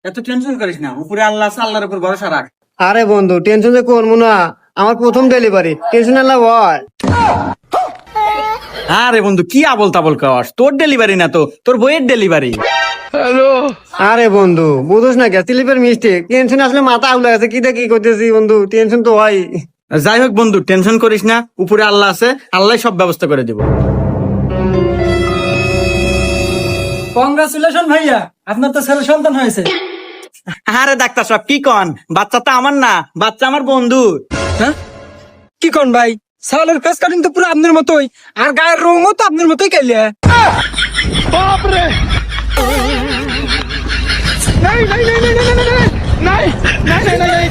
এত টেনশন করিস না, উপরে আল্লাহ আছে, আল্লাহর উপর ভরসা রাখ। আরে বন্ধু টেনশন যে করবো না, আমার প্রথম ডেলিভারি, টেনশন আল্লাহ বল। আরে বন্ধু কি আবল তাবল খাওয়াস, তোর ডেলিভারি না তো তোর বইয়ের ডেলিভারি। আরে বন্ধু বুঝোস না কে স্লিপের মিস্টেক, টেনশন আসলে মাথা আউলা গেছে, কি দেখি করতেছি বন্ধু, টেনশন তো হয়। যাই হোক বন্ধু, টেনশন করিস না, উপরে আল্লাহ আছে, আল্লাহ সব ব্যবস্থা করে দিব। কংগ্রাচুলেশন ভাইয়া, আপনার তো ছেলে সন্তান হয়েছে। আরে ডাক্তার সাহেব কি কন, বাচ্চা তো আমার না, বাচ্চা আমার বন্ধু। হ্যাঁ কি কোন ভাই, সালের ফেস কাটিং তো পুরো আপনার মতোই, আর গায়ের রঙও তো আপনার মতোই কাইলে। বাপরে নাই নাই নাই নাই নাই নাই নাই নাই নাই নাই নাই